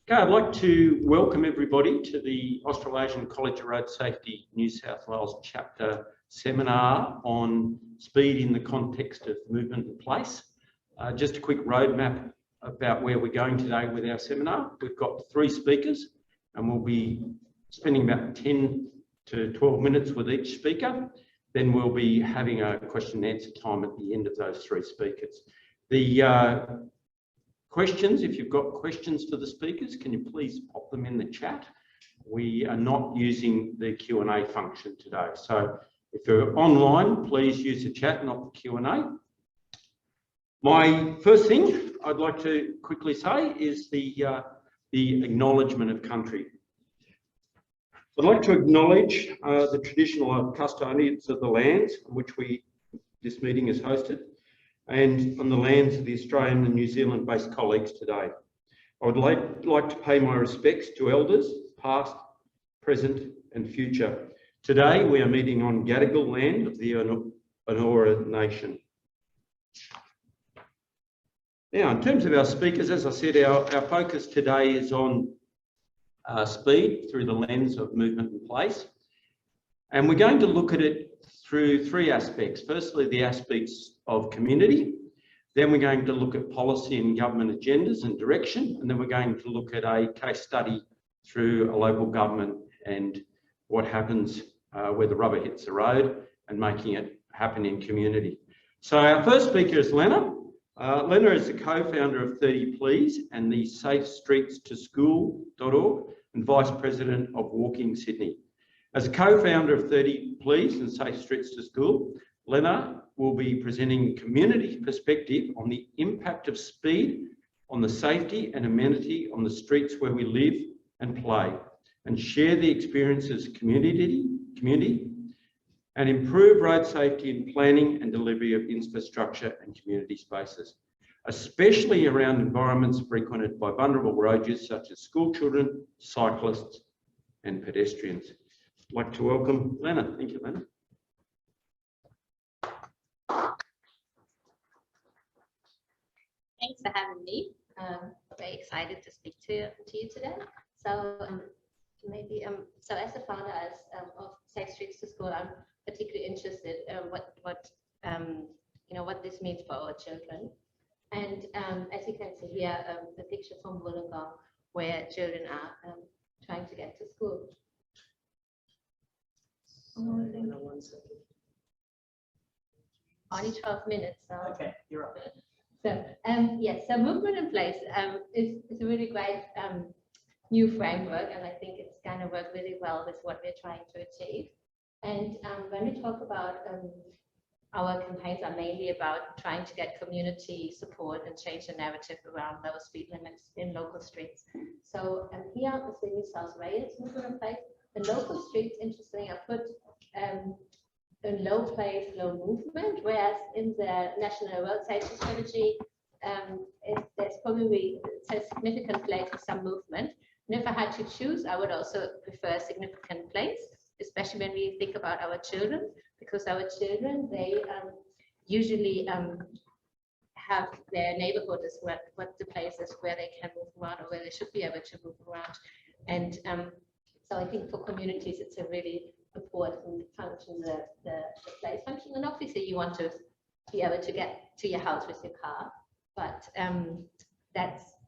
Okay, I'd like to welcome everybody to the Australasian College of Road Safety New South Wales chapter seminar on speed in the context of movement and place. Just a quick roadmap about where we're going today with our seminar. We've got 3 speakers and we'll be spending about 10 to 12 minutes with each speaker. Then we'll be having a question and answer time at the end of those 3 speakers. The questions, if you've got questions for the speakers, can you please pop them in the chat? We are not using the Q&A function today. So if you're online, please use the chat, not the Q&A. My first thing I'd like to quickly say is the acknowledgement of country. I'd like to acknowledge the traditional custodians of the lands on which this meeting is hosted, and on the lands of the Australian and New Zealand-based colleagues today. I would like to pay my respects to elders, past, present and future. Today we are meeting on Gadigal land of the Eora Nation. Now, in terms of our speakers, as I said, our focus today is on speed through the lens of movement and place. And we're going to look at it through 3 aspects. Firstly, the aspects of community. Then we're going to look at policy and government agendas and direction. And then we're going to look at a case study through a local government and what happens where the rubber hits the road and making it happen in community. So our first speaker is Lena. Lena is the co-founder of 30 Please and the safestreetstoschool.org and vice president of Walking Sydney. As a co-founder of 30 Please and Safe Streets to School, Lena will be presenting a community perspective on the impact of speed on the safety and amenity on the streets where we live and play, and share the experiences of community and improve road safety in planning and delivery of infrastructure and community spaces, especially around environments frequented by vulnerable road users such as school children, cyclists and pedestrians. I'd like to welcome Lena. Thank you, Lena. Thanks for having me. Very excited to speak to you today. So so as a founder of Safe Streets to School, I'm particularly interested in what this means for our children. And as you can see here, the picture from Wollongong, where children are trying to get to school. Only 12 minutes. So. Okay, you're up. So yes, so movement in place is a really great new framework, and I think it's going to work really well with what we're trying to achieve. And when we talk about our campaigns are mainly about trying to get community support and change the narrative around low speed limits in local streets. So here is the New South Wales movement in place. The local streets, interestingly, are put a low place, low movement, whereas in the National Road Safety Strategy, there's probably a significant place for some movement. And if I had to choose, I would also prefer a significant place, especially when we think about our children, because our children, they usually have their neighborhood as what the places where they can move around or where they should be able to move around. And so I think for communities, it's a really important function, the place function. And obviously you want to be able to get to your house with your car, but that's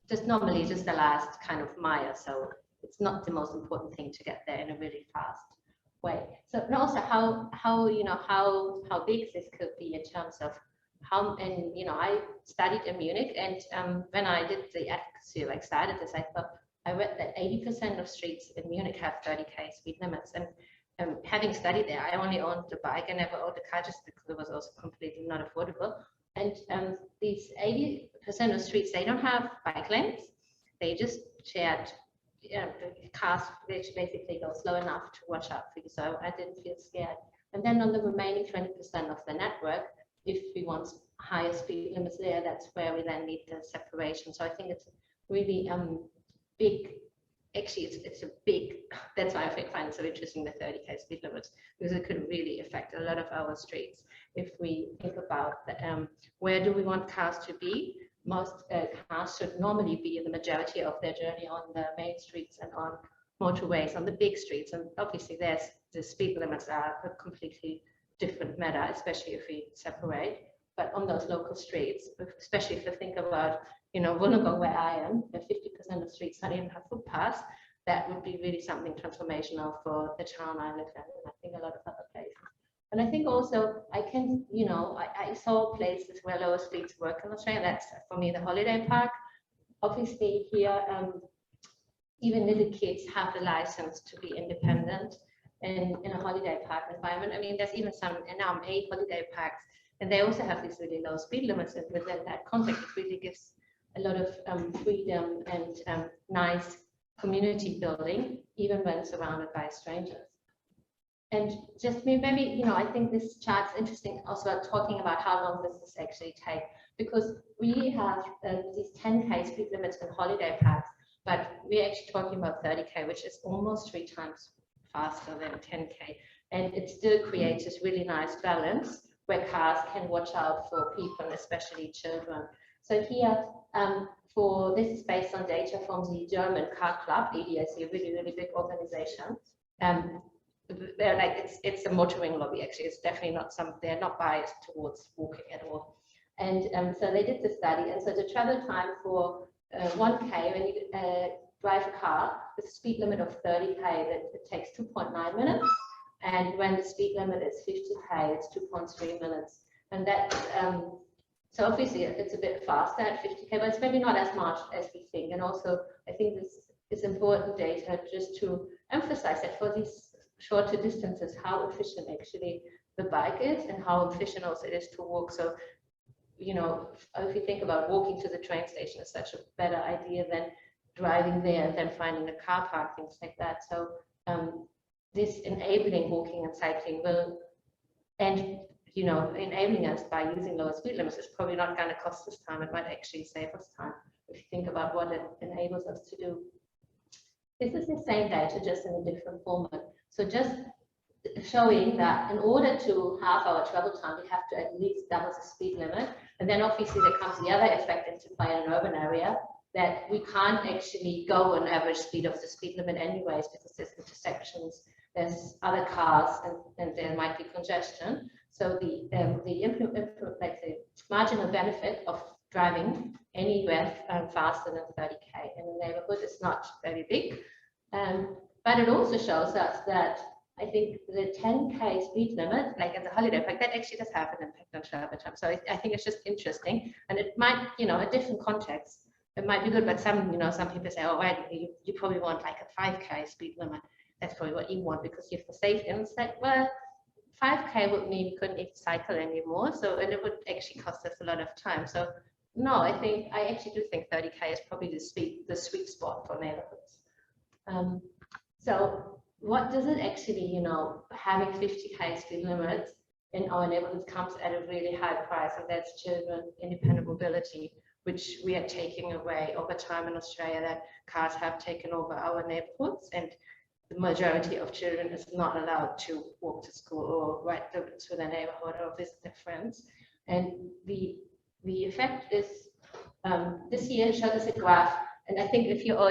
just normally just the last kind of mile. So it's not the most important thing to get there in a really fast way. So and also how big this could be in terms of how, and I studied in Munich, and when I did the advocacy, started this, I thought, I read that 80% of streets in Munich have 30k speed limits, and having studied there, I only owned a bike. I never owned a car just because it was also completely not affordable. And these 80% of streets, they don't have bike lanes. They just shared cars, which basically go slow enough to watch out for you. So I didn't feel scared. And then on the remaining 20% of the network, if we want higher speed limits there, that's where we then need the separation. So I think it's really big. Actually, it's a big, that's why I find it so interesting, the 30k speed limits, because it could really affect a lot of our streets. If we think about where do we want cars to be, most cars should normally be the majority of their journey on the main streets and on motorways, on the big streets. And obviously the speed limits are a completely different matter, especially if we separate. But on those local streets, especially if you think about, Wollongong, where I am, where 50% of streets don't even have footpaths, that would be really something transformational for the town I live in, and I think a lot of other places. And I think also I saw places where lower speeds work in Australia. That's for me the holiday park. Obviously here, even little kids have the license to be independent in a holiday park environment. I mean, there's even some NRMA holiday parks, and they also have these really low speed limits. And within that context, it really gives a lot of freedom and nice community building, even when surrounded by strangers. And just maybe, I think this chart's interesting also talking about how long does this actually take, because we have these 10K speed limits in holiday parks, but we're actually talking about 30K, which is almost 3 times faster than 10K. And it still creates this really nice balance where cars can watch out for people, especially children. So here, this is based on data from the German car club, ADAC, a really, really big organization. They're like, it's a motoring lobby, actually. It's definitely not they're not biased towards walking at all. And so they did the study. And so the travel time for 1K, when you drive a car with a speed limit of 30K, it takes 2.9 minutes. And when the speed limit is 50K, it's 2.3 minutes. And that, so obviously it's a bit faster at 50K, but it's maybe not as much as we think. And also, I think this is important data just to emphasize that for these shorter distances, how efficient actually the bike is and how efficient also it is to walk. So, if you think about walking to the train station is such a better idea than driving there and then finding a car park, things like that. So this enabling walking and cycling will, and enabling us by using lower speed limits is probably not going to cost us time. It might actually save us time if you think about what it enables us to do. This is the same data, just in a different format. So just showing that in order to have our travel time, we have to at least double the speed limit. And then obviously there comes the other effect into play in an urban area, that we can't actually go an average speed of the speed limit anyways, because there's intersections, there's other cars, and there might be congestion. So the marginal benefit of driving anywhere faster than 30K in the neighborhood is not very big. But it also shows us that I think the 10K speed limit, like at the holiday park, that actually does have an impact on travel time. So I think it's just interesting, and it might, a different context, it might be good, but some people say, oh, well, you probably want like a 5K speed limit. That's probably what you want because you have the safety. And it's like, well, 5K would mean you couldn't even cycle anymore. So, and it would actually cost us a lot of time. So no, I actually do think 30K is probably the sweet spot for neighborhoods. So what does it actually, having 50K speed limits in our neighborhoods comes at a really high price, and that's children independent mobility, which we are taking away over time in Australia, that cars have taken over our neighborhoods, and the majority of children is not allowed to walk to school or ride to their neighborhood or visit their friends. And the effect is, this year showed us a graph, and I think if you all,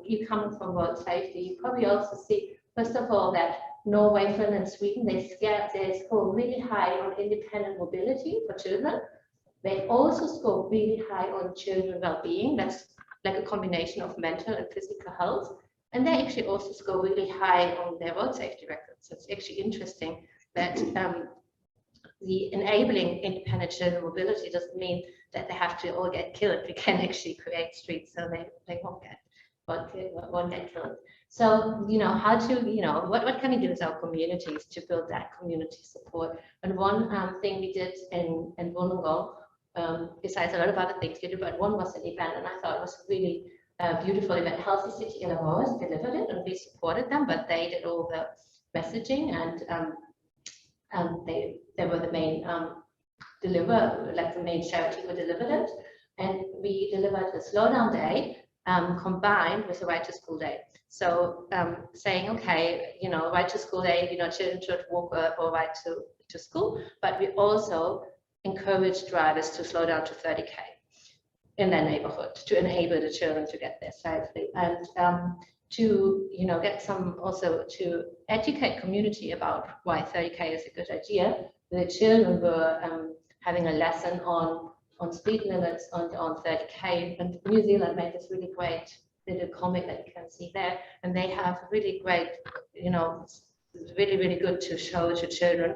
you come from road safety, you probably also see, first of all, that Norway, Finland, and Sweden, they score really high on independent mobility for children. They also score really high on children well-being. That's like a combination of mental and physical health. And they actually also score really high on their road safety records. So it's actually interesting that the enabling independent children mobility doesn't mean that they have to all get killed. We can actually create streets so they won't get killed. So, how to, what can we do as our communities to build that community support? And one thing we did in Wollongong, besides a lot of other things we did, but one was an event, and I thought it was a really beautiful event. Healthy City Illawarra delivered it, and we supported them, but they did all the messaging, and they were the main the main charity who delivered it. And we delivered a slowdown day combined with a right to school day. So saying, okay, right to school day, children should walk or ride to school, but we also encourage drivers to slow down to 30K. in their neighborhood to enable the children to get there safely, and to get some also to educate community about why 30k is a good idea. The children were having a lesson on speed limits on 30k, and New Zealand made this really great little comic that you can see there, and they have really great, really good to show to children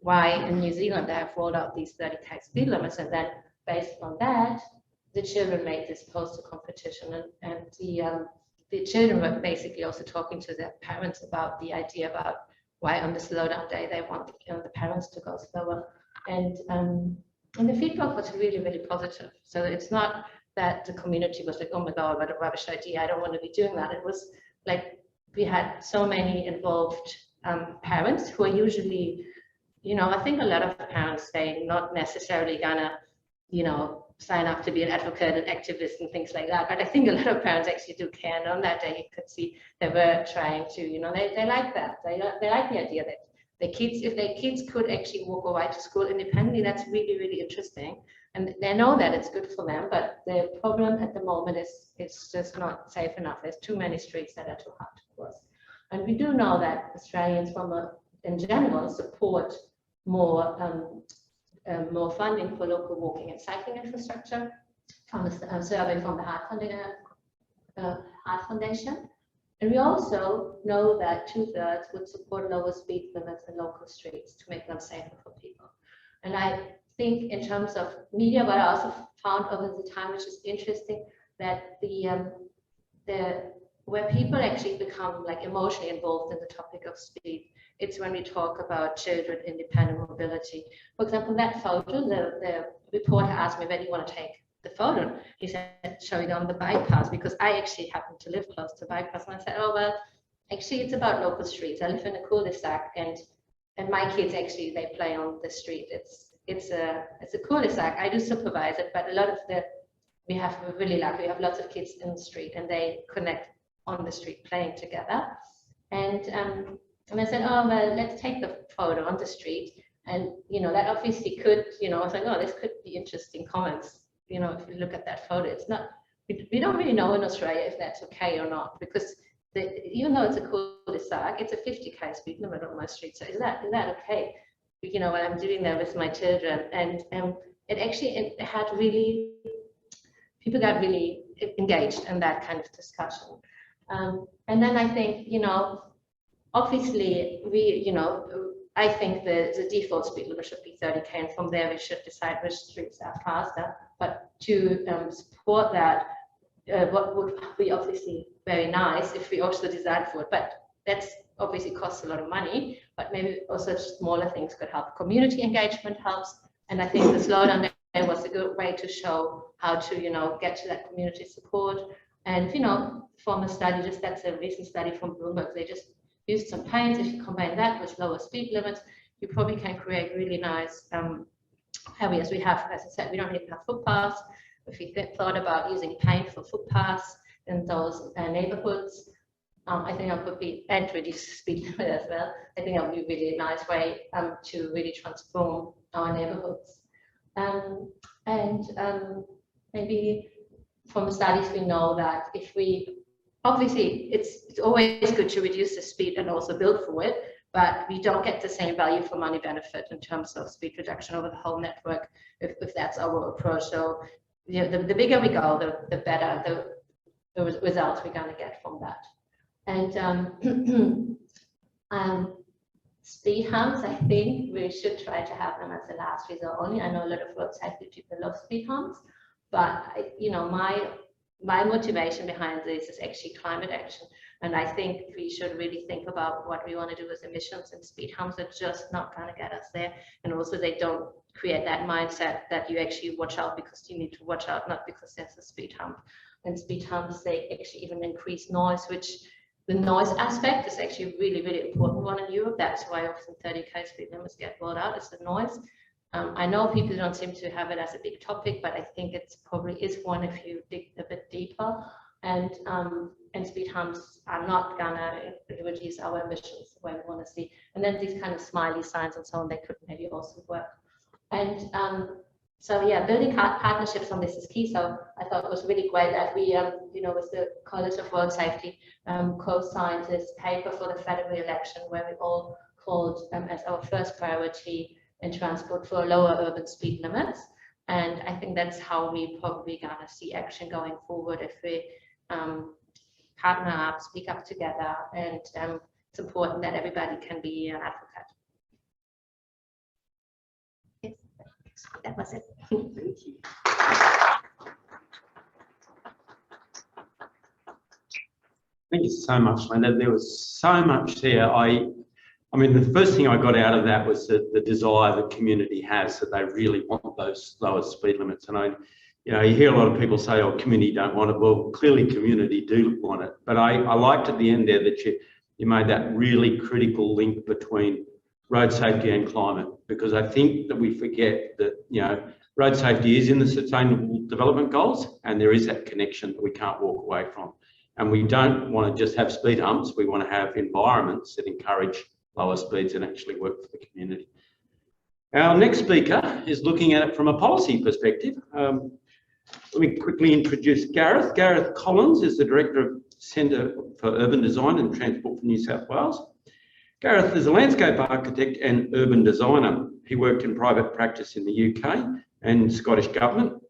why in New Zealand they have rolled out these 30k speed limits, and then based on that, the children made this poster competition, and the children were basically also talking to their parents about the idea about why on the slowdown day they want the parents to go slower, and the feedback was really, really positive. So it's not that the community was like, oh my God, what a rubbish idea, I don't want to be doing that. It was like we had so many involved parents who are usually, I think a lot of parents, they're not necessarily gonna, sign up to be an advocate and activist and things like that. But I think a lot of parents actually do care. And on that day, you could see they were trying to, they like that. They like the idea that if their kids could actually walk away to school independently, that's really, really interesting. And they know that it's good for them, but the problem at the moment is it's just not safe enough. There's too many streets that are too hard to cross. And we do know that Australians in general support more funding for local walking and cycling infrastructure from a survey from the Heart Foundation. And we also know that 2/3 would support lower speed limits in local streets to make them safer for people. And I think in terms of media, what I also found over the time, which is interesting, that where people actually become like emotionally involved in the topic of speed, it's when we talk about children independent mobility. For example, that photo, the reporter asked me, where do you want to take the photo? He said, showing on the bypass, because I actually happen to live close to bypass. And I said, oh, well, actually it's about local streets. I live in a cul-de-sac, and my kids actually, they play on the street. It's a cul-de-sac. I do supervise it, but a lot of we're really lucky. We have lots of kids in the street, and they connect on the street playing together. And I said, oh, well, let's take the photo on the street. And, that obviously could, I was like, oh, this could be interesting comments. If you look at that photo, it's not, we don't really know in Australia if that's okay or not, because even though it's a cul-de-sac, it's a 50k speed limit on my street. So is that okay? When I'm doing that with my children, and it had really, people got really engaged in that kind of discussion. And then I think, obviously I think the default speed limit should be 30k, and from there we should decide which streets are faster. But to support that, what would be obviously very nice if we also design for it, but that's obviously costs a lot of money, but maybe also smaller things could help. Community engagement helps, and I think the slowdown day was a good way to show how to get to that community support. And from a study, that's a recent study from Bloomberg, they just used some paints. If you combine that with lower speed limits, you probably can create really nice areas. We have, as I said, we don't even have footpaths. If we thought about using paint for footpaths in those neighborhoods, I think that would be, and reduce the speed limit as well. I think that would be really a nice way to really transform our neighborhoods. Maybe from the studies, we know that if we, obviously, it's always good to reduce the speed and also build for it, but we don't get the same value for money benefit in terms of speed reduction over the whole network if that's our approach. So the bigger we go, the better the results we're going to get from that. And speed humps, I think we should try to have them as a last resort only. I know a lot of road safety people love speed humps, but my motivation behind this is actually climate action. And I think we should really think about what we want to do with emissions, and speed humps are just not going to get us there. And also they don't create that mindset that you actually watch out because you need to watch out, not because there's a speed hump. And speed humps, they actually even increase noise, which the noise aspect is actually a really, really important one in Europe. That's why often 30k speed limits get rolled out, is the noise. I know people don't seem to have it as a big topic, but I think it's probably is one if you dig a bit deeper. And speed humps are not gonna reduce our emissions the way we want to see. And then these kind of smiley signs and so on, they could maybe also work. And So yeah, building partnerships on this is key. So I thought it was really great that we, with the College of Road Safety, co-signed this paper for the federal election, where we all called as our first priority in transport for lower urban speed limits. And I think that's how we probably gonna see action going forward if we partner up, speak up together, and it's important that everybody can be an advocate. Yes, that was it. Thank you. Thank you so much, Lena. There was so much there. I mean, the first thing I got out of that was the desire the community has, that they really want those lower speed limits. And you hear a lot of people say, "Oh, community don't want it." Well, clearly, community do want it. But I liked at the end there that you made that really critical link between road safety and climate, because I think that we forget that road safety is in the Sustainable Development Goals, and there is that connection that we can't walk away from. And we don't want to just have speed humps. We want to have environments that encourage lower speeds and actually work for the community. Our next speaker is looking at it from a policy perspective. Let me quickly introduce Gareth. Garth Collins is the Director of Centre for Urban Design and Transport for New South Wales. Gareth is a landscape architect and urban designer. He worked in private practice in the UK and Scottish Government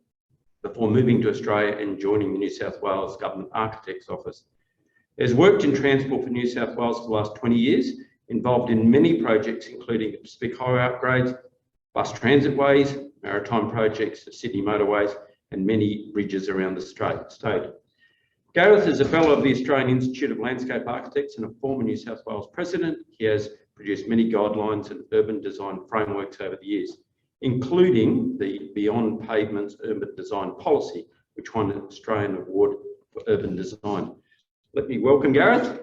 before moving to Australia and joining the New South Wales Government Architect's Office. He has worked in transport for New South Wales for the last 20 years, involved in many projects, including the Pacific Highway upgrades, bus transit ways, maritime projects, the Sydney motorways, and many bridges around the state. Gareth is a fellow of the Australian Institute of Landscape Architects and a former New South Wales president. He has produced many guidelines and urban design frameworks over the years, including the Beyond Pavements Urban Design Policy, which won an Australian Award for Urban Design. Let me welcome Gareth.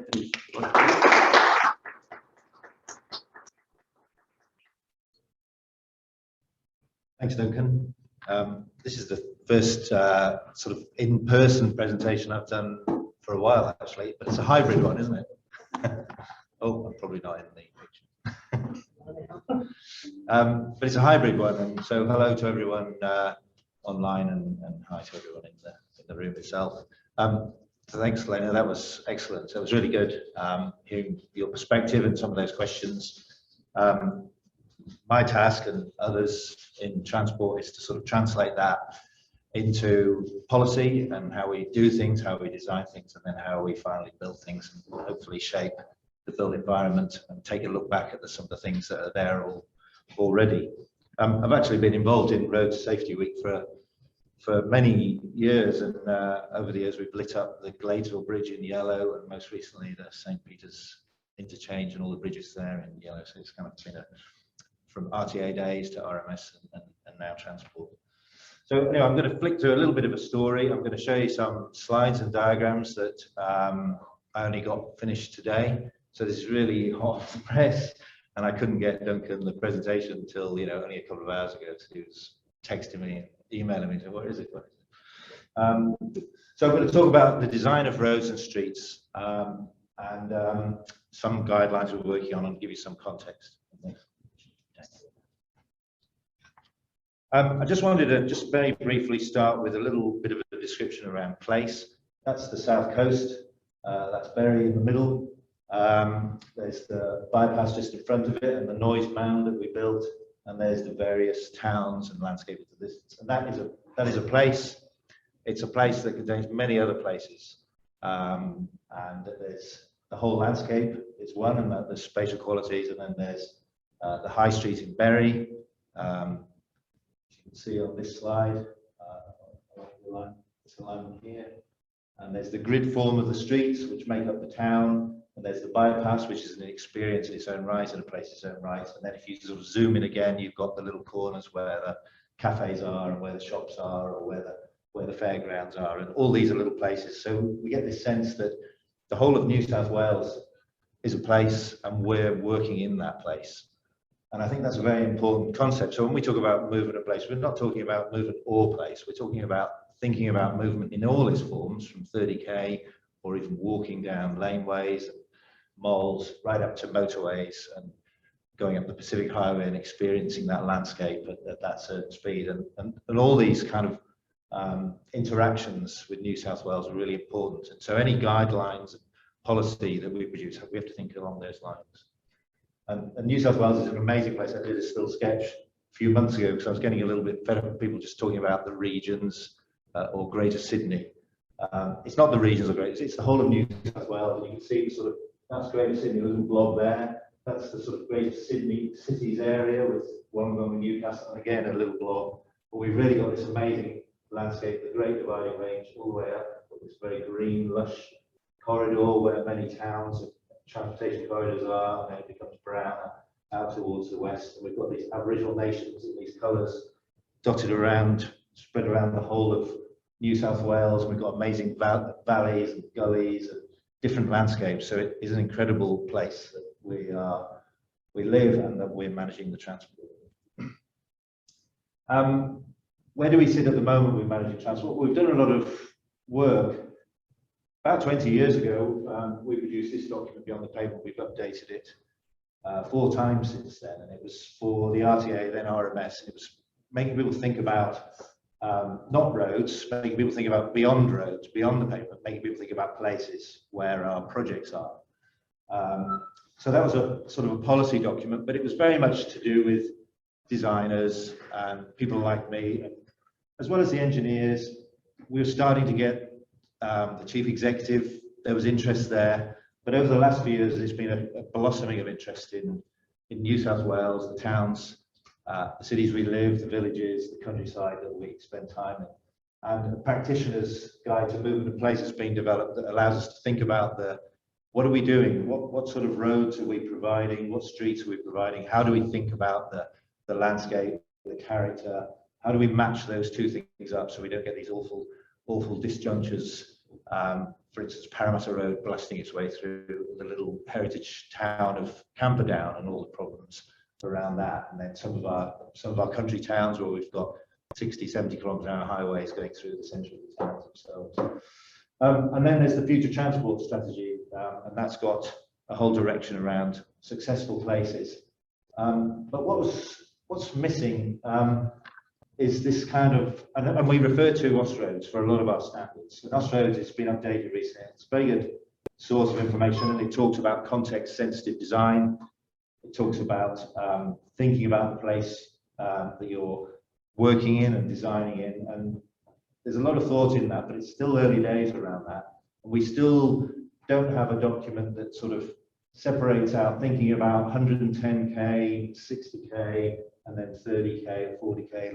Thanks, Duncan. This is the first sort of in-person presentation I've done for a while, actually, but it's a hybrid one, isn't it? Oh, I'm probably not in the picture. But it's a hybrid one, and so hello to everyone online and hi to everyone in the room itself. So thanks, Lena. That was excellent. So it was really good hearing your perspective and some of those questions. My task and others in transport is to sort of translate that into policy and how we do things, how we design things, and then how we finally build things and hopefully shape the built environment and take a look back at some of the things that are there already. I've actually been involved in Road Safety Week for many years, and over the years we've lit up the Gladesville Bridge in yellow, and most recently the St. Peter's interchange and all the bridges there in yellow. So it's kind of been from RTA days to RMS and now transport. So anyway, I'm going to flick through a little bit of a story. I'm going to show you some slides and diagrams that I only got finished today. So this is really hot off the press, and I couldn't get Duncan the presentation until only a couple of hours ago. So he was texting me and emailing me, saying, what is it? So I'm going to talk about the design of roads and streets and some guidelines we're working on and give you some context. I just wanted to just very briefly start with a little bit of a description around place. That's the south coast. That's Bury in the middle. There's the bypass just in front of it and the noise mound that we built. And there's the various towns and landscape at the distance. And that is a place. It's a place that contains many other places. And there's the whole landscape is one, and the spatial qualities. And then there's the high street in Bury. You can see on this slide, this alignment here. And there's the grid form of the streets which make up the town. And there's the bypass, which is an experience in its own right and a place in its own right. And then if you sort of zoom in again, you've got the little corners where the cafes are and where the shops are, or where the fairgrounds are. And all these are little places. So we get this sense that the whole of New South Wales is a place, and we're working in that place. And I think that's a very important concept. So when we talk about movement and place, we're not talking about movement or place. We're talking about thinking about movement in all its forms, from 30k or even walking down laneways, malls, right up to motorways and going up the Pacific Highway and experiencing that landscape at that certain speed. And all these kind of interactions with New South Wales are really important. And so any guidelines and policy that we produce, we have to think along those lines. And New South Wales is an amazing place. I did a still sketch a few months ago because I was getting a little bit fed up with people just talking about the regions or Greater Sydney. It's not the regions of Greater, it's the whole of New South Wales. And you can see sort of, that's Greater Sydney, a little blob there. That's the sort of Greater Sydney cities area with Wollongong and Newcastle, and again, a little blob. But we've really got this amazing landscape, the Great Dividing Range, all the way up, with this very green, lush corridor where many towns and transportation corridors are, and then it becomes brown out towards the west. And we've got these Aboriginal nations in these colours dotted around, spread around the whole of New South Wales. We've got amazing valleys and gullies and different landscapes. So it is an incredible place that we live and that we're managing the transport. Where do we sit at the moment with managing transport? We've done a lot of work. About 20 years ago, we produced this document, Beyond the Pavement. We've updated it 4 times since then, and it was for the RTA, then RMS, and it was making people think about not roads, making people think about beyond roads, beyond the pavement, making people think about places where our projects are. So that was a sort of a policy document, but it was very much to do with designers and people like me, and as well as the engineers. We were starting to get the chief executive, there was interest there, but over the last few years there's been a blossoming of interest in New South Wales, the towns, the cities we live, the villages, the countryside that we spend time in. And a practitioner's guide to movement and place has been developed that allows us to think about what are we doing? What sort of roads are we providing? What streets are we providing? How do we think about the landscape, the character? How do we match those two things up so we don't get these awful disjunctures? For instance, Parramatta Road blasting its way through the little heritage town of Camperdown and all the problems around that. And then some of our country towns where we've got 60, 70 km/h highways going through the centre of the towns themselves. And then there's the future transport strategy, and that's got a whole direction around successful places. But what's missing is this kind of, and we refer to Austroads for a lot of our standards. And Austroads, it's been updated recently. It's a very good source of information, and it talks about context-sensitive design. It talks about thinking about the place that you're working in and designing in, and there's a lot of thought in that, but it's still early days around that. We still don't have a document that sort of separates out thinking about 110k, 60k, and then 30k or 40k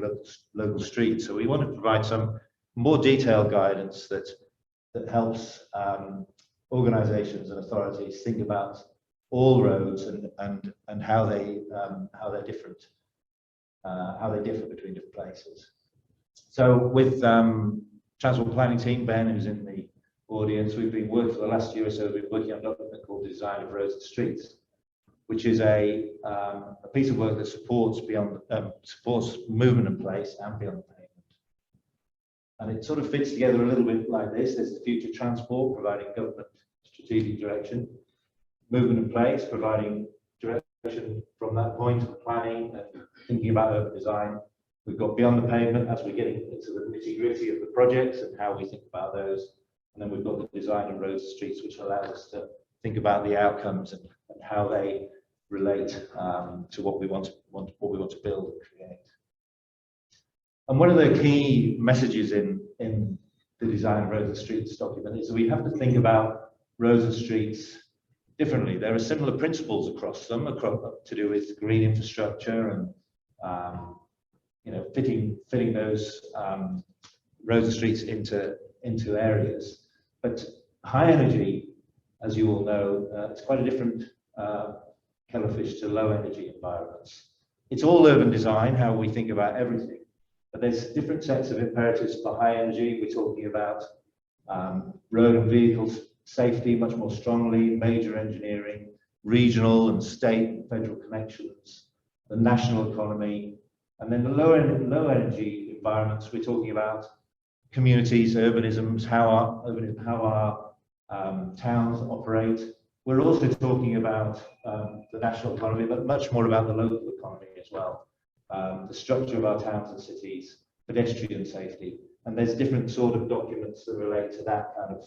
local streets. So we want to provide some more detailed guidance that helps organisations and authorities think about all roads and how they're different, how they differ between different places. So with transport planning team, Ben, who's in the audience, we've been working for the last year or so. We've been working on a document called Design of Roads and Streets, which is a piece of work that supports movement and place and beyond the pavement. And it sort of fits together a little bit like this. There's the future transport, providing government strategic direction, movement and place, providing direction from that point of planning and thinking about urban design. We've got beyond the pavement as we're getting into the nitty-gritty of the projects and how we think about those. And then we've got the design of roads and streets, which allows us to think about the outcomes and how they relate to what we want to build and create. And one of the key messages in the design of roads and streets document is that we have to think about roads and streets differently. There are similar principles across them, to do with green infrastructure and fitting those roads and streets into areas. But high energy, as you all know, it's quite a different kettle of fish to low energy environments. It's all urban design, how we think about everything, but there's different sets of imperatives for high energy. We're talking about road and vehicle safety much more strongly, major engineering, regional and state and federal connections, the national economy, and then the low energy environments. We're talking about communities, urbanisms, how our towns operate, we're also talking about the national economy, but much more about the local economy as well. The structure of our towns and cities, pedestrian safety, and there's different sort of documents that relate to that kind of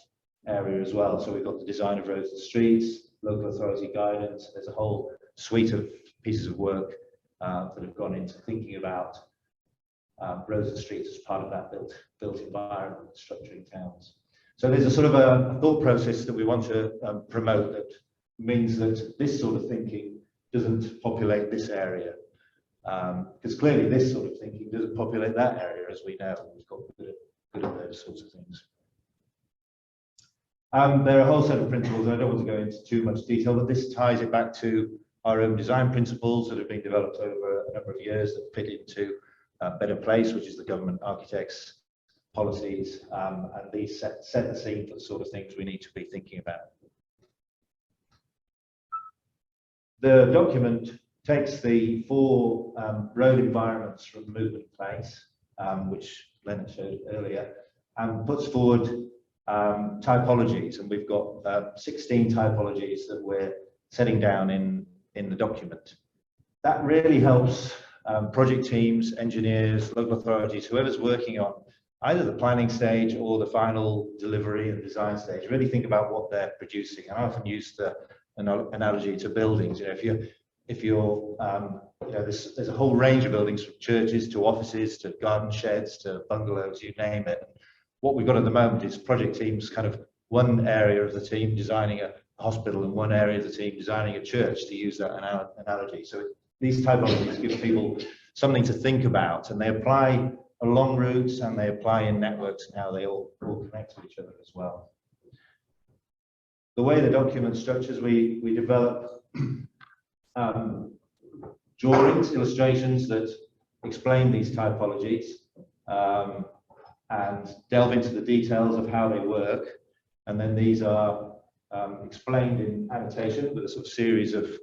area as well. So we've got the design of roads and streets, local authority guidance. There's a whole suite of pieces of work that have gone into thinking about roads and streets as part of that built environment, structuring towns. So there's a sort of a thought process that we want to promote that means that this sort of thinking doesn't populate this area. Because clearly this sort of thinking doesn't populate that area, as we know. We've got good at those sorts of things. There are a whole set of principles, and I don't want to go into too much detail, but this ties it back to our own design principles that have been developed over a number of years that fit into Better Place, which is the government architects' policies, and these set the scene for the sort of things we need to be thinking about. The document takes the 4 road environments from Movement Place, which Lena showed earlier, and puts forward typologies, and we've got 16 typologies that we're setting down in the document. That really helps project teams, engineers, local authorities, whoever's working on either the planning stage or the final delivery and design stage, really think about what they're producing. And I often use the analogy to buildings. You know, if you're you know, there's a whole range of buildings, from churches to offices to garden sheds to bungalows, you name it. What we've got at the moment is project teams, kind of one area of the team designing a hospital and one area of the team designing a church, to use that analogy. So these typologies give people something to think about, and they apply along routes and they apply in networks and how they all connect to each other as well. The way the document structures, we develop drawings, illustrations that explain these typologies and delve into the details of how they work. And then these are explained in annotation with a sort of series of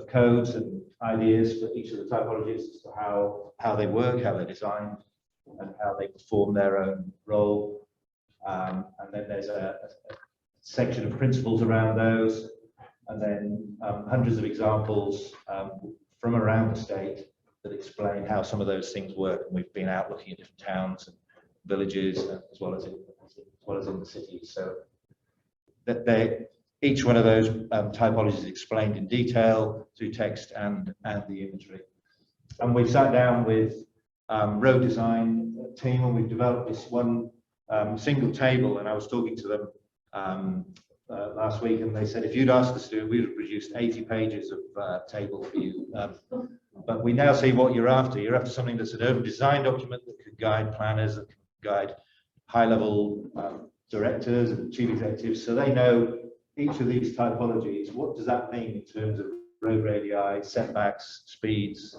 codes and ideas for each of the typologies as to how they work, how they're designed, and how they perform their own role. And then there's a section of principles around those, and then hundreds of examples from around the state that explain how some of those things work. And we've been out looking at different towns and villages, as well as in the cities. So that each one of those typologies is explained in detail through text and the imagery. And we've sat down with road design team, and we've developed this one single table. And I was talking to them last week, and they said, if you'd asked us to, we would have produced 80 pages of table for you. But we now see what you're after. You're after something that's an urban design document that could guide planners, that can guide high-level directors and chief executives, so they know each of these typologies, what does that mean in terms of road radii, setbacks, speeds,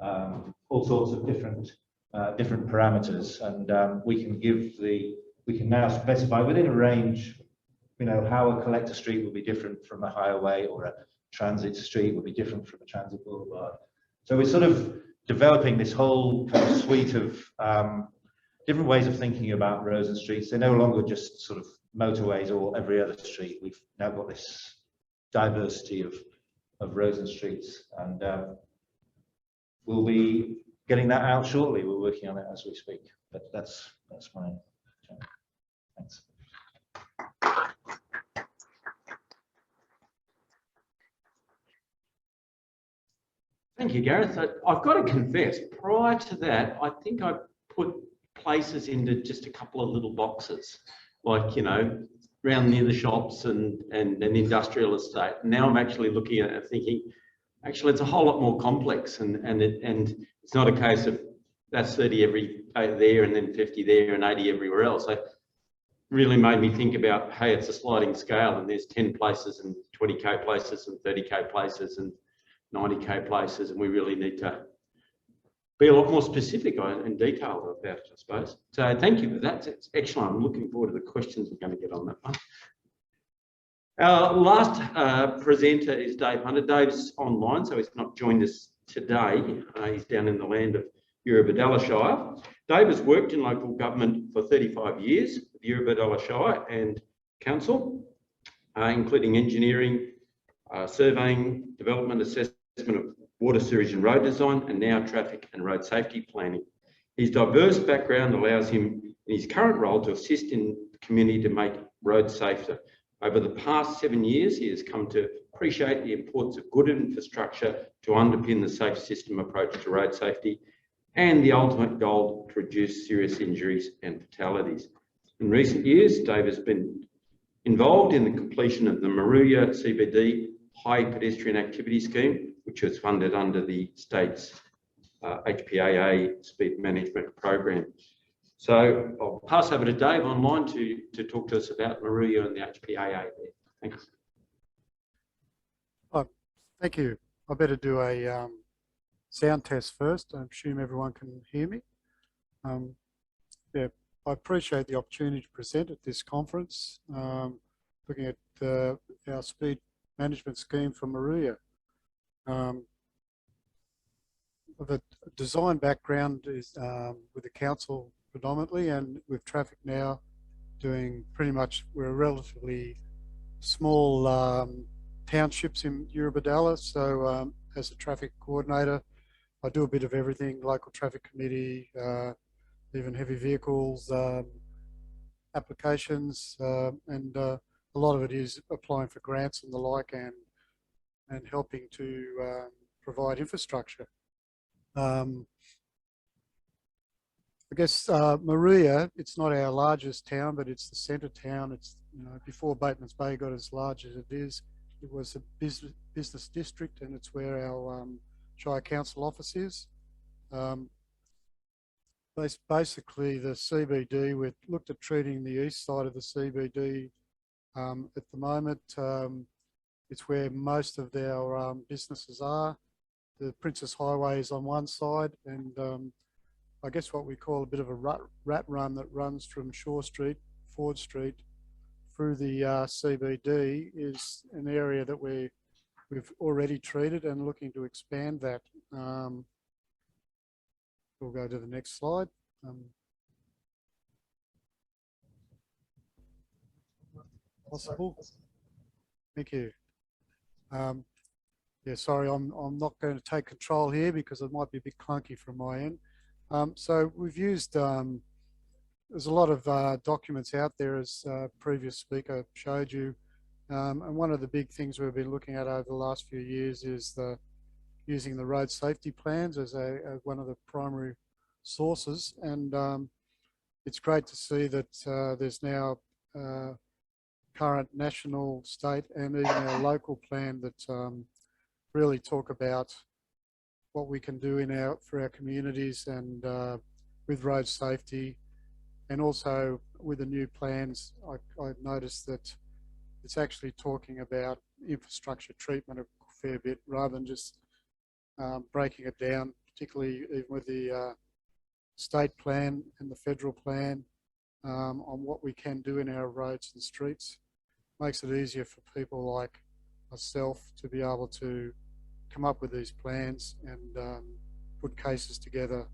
all sorts of different parameters. And we can now specify within a range, you know, how a collector street will be different from a highway, or a transit street will be different from a transit boulevard. So we're sort of developing this whole kind of suite of different ways of thinking about roads and streets. They're no longer just sort of motorways or every other street. We've now got this diversity of roads and streets, and we'll be getting that out shortly. We're working on it as we speak, but that's mine. Thanks. Thank you, Gareth. I've got to confess, prior to that, I think I put places into just a couple of little boxes, like, you know, around near the shops and an industrial estate. Now I'm actually looking at it and thinking, actually, it's a whole lot more complex, and it's not a case of that's 30 every there and then 50 there and 80 everywhere else. It really made me think about, hey, it's a sliding scale, and there's 10 places and 20k places and 30k places and 90k places, and we really need to be a lot more specific and detailed about it, I suppose. So thank you for that. It's excellent. I'm looking forward to the questions we're going to get on that one. Our last presenter is Dave Hunter. Dave's online, so he's not joined us today. He's down in the land of Eurobodalla Shire. Dave has worked in local government for 35 years, with Eurobodalla Shire and Council, including engineering, surveying, development, assessment of water, sewage and road design, and now traffic and road safety planning. His diverse background allows him in his current role to assist in the community to make roads safer. Over the past 7 years, he has come to appreciate the importance of good infrastructure to underpin the safe system approach to road safety and the ultimate goal to reduce serious injuries and fatalities. In recent years, Dave has been involved in the completion of the Moruya CBD High Pedestrian Activity Scheme, which was funded under the state's HPAA Speed Management Program. So I'll pass over to Dave online to talk to us about Moruya and the HPAA there. Thanks. Oh, thank you. I better do a sound test first. I assume everyone can hear me. Yeah, I appreciate the opportunity to present at this conference, looking at our speed management scheme for Moruya. The design background is with the council predominantly, and with Traffic Now doing pretty much, we're a relatively small townships in Eurobodalla, so as a traffic coordinator, I do a bit of everything, local traffic committee, even heavy vehicles, applications, and a lot of it is applying for grants and the like, and helping to provide infrastructure. I guess Moruya, it's not our largest town, but it's the centre town. It's, you know, before Bateman's Bay got as large as it is, it was a business district, and it's where our Shire Council office is. Basically, the CBD, we've looked at treating the east side of the CBD at the moment. It's where most of our businesses are. The Princess Highway is on one side, and I guess what we call a bit of a rat run that runs from Shore Street, Ford Street, through the CBD is an area that we've already treated and looking to expand that. We'll go to the next slide. Possible? Thank you. Yeah, sorry, I'm not going to take control here because it might be a bit clunky from my end. So we've used, there's a lot of documents out there, as previous speaker showed you. And one of the big things we've been looking at over the last few years is using the road safety plans as one of the primary sources. And it's great to see that there's now current national, state, and even our local plan that really talk about what we can do for our communities and with road safety. And also with the new plans, I noticed that it's actually talking about infrastructure treatment a fair bit rather than just breaking it down, particularly even with the state plan and the federal plan on what we can do in our roads and streets. Makes it easier for people like myself to be able to come up with these plans and put cases together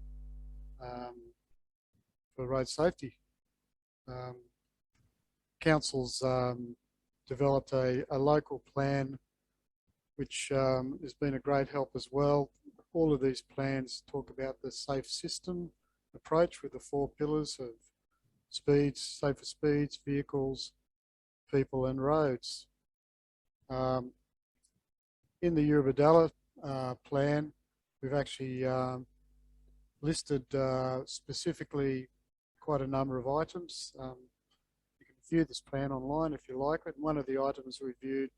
for road safety. Council's developed a local plan which has been a great help as well. All of these plans talk about the safe system approach with the 4 pillars of speeds, safer speeds, vehicles, people and roads. In the Eurobodalla plan, we've actually listed specifically quite a number of items. You can view this plan online if you like it. One of the items we viewed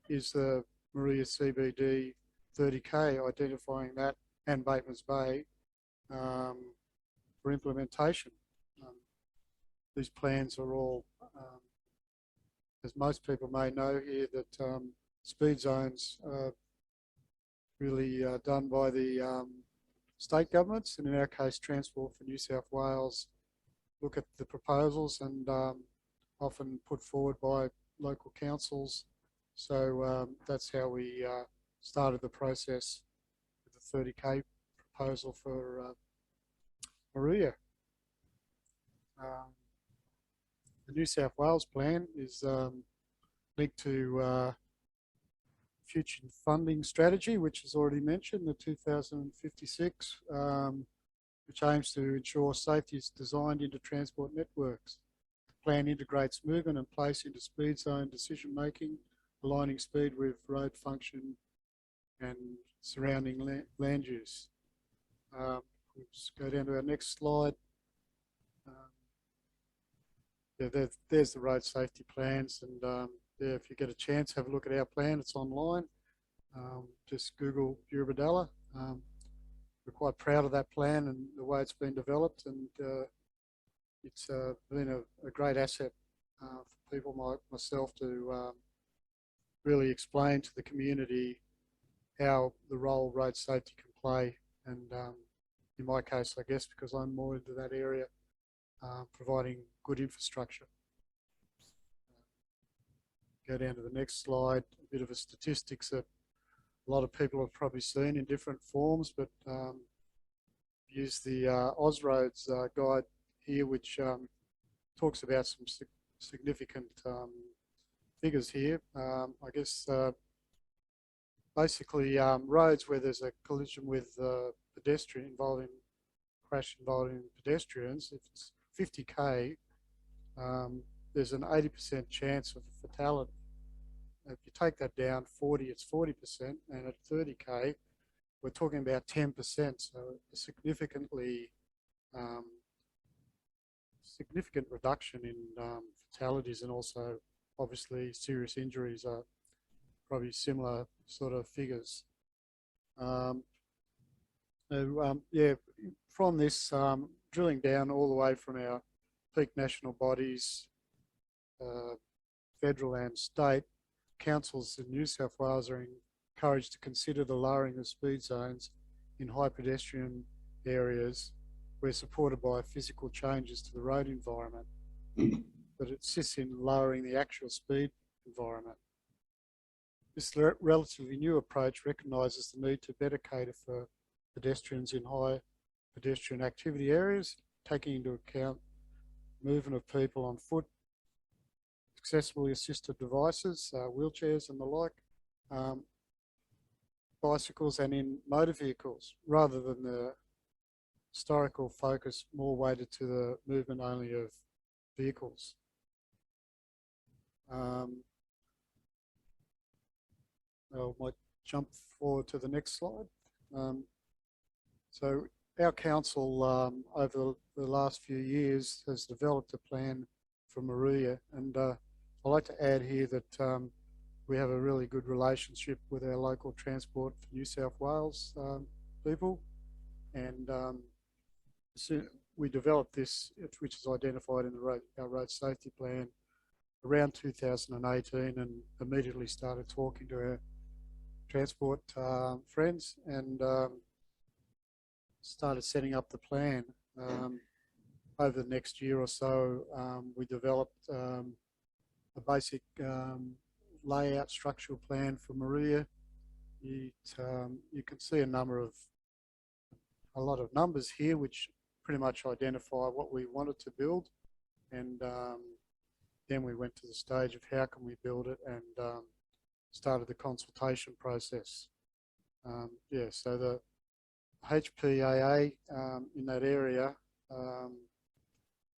is the Moruya CBD 30K, identifying that and Bateman's Bay for implementation. These plans are all, as most people may know here, that speed zones are really done by the state governments, and in our case Transport for New South Wales look at the proposals and often put forward by local councils. So that's how we started the process with the 30K proposal for Moruya. The New South Wales plan is linked to future funding strategy, which is already mentioned, the 2056, which aims to ensure safety is designed into transport networks. The plan integrates movement and place into speed zone decision making, aligning speed with road function and surrounding land use. We'll just go down to our next slide. Yeah, there's the road safety plans, and yeah, if you get a chance, have a look at our plan. It's online. Just Google Burabadalla. We're quite proud of that plan and the way it's been developed, and it's been a great asset for people like myself to really explain to the community how the role road safety can play, and in my case, I guess, because I'm more into that area, providing good infrastructure. Go down to the next slide, a bit of a statistics that a lot of people have probably seen in different forms, but use the Ausroads guide here, which talks about some significant figures here. I guess basically roads where there's a collision with pedestrian crash involving pedestrians, if it's 50k, there's an 80% chance of fatality. If you take that down 40, it's 40%, and at 30k, we're talking about 10%. So a significant reduction in fatalities, and also obviously serious injuries are probably similar sort of figures. Yeah, from this, drilling down all the way from our peak national bodies, federal and state, councils in New South Wales are encouraged to consider the lowering of speed zones in high pedestrian areas where supported by physical changes to the road environment, but it assists in lowering the actual speed environment. This relatively new approach recognises the need to better cater for pedestrians in high pedestrian activity areas, taking into account movement of people on foot, accessibly assisted devices, wheelchairs and the like, bicycles, and in motor vehicles, rather than the historical focus more weighted to the movement only of vehicles. I might jump forward to the next slide. So our council over the last few years has developed a plan for Maria, and I'd like to add here that we have a really good relationship with our local Transport for New South Wales people, and so we developed this, which is identified in our road safety plan, around 2018, and immediately started talking to our transport friends, and started setting up the plan. Over the next year or so, we developed a basic layout structural plan for Maria. You can see a lot of numbers here, which pretty much identify what we wanted to build, and then we went to the stage of how can we build it, and started the consultation process. Yeah, so the HPAA in that area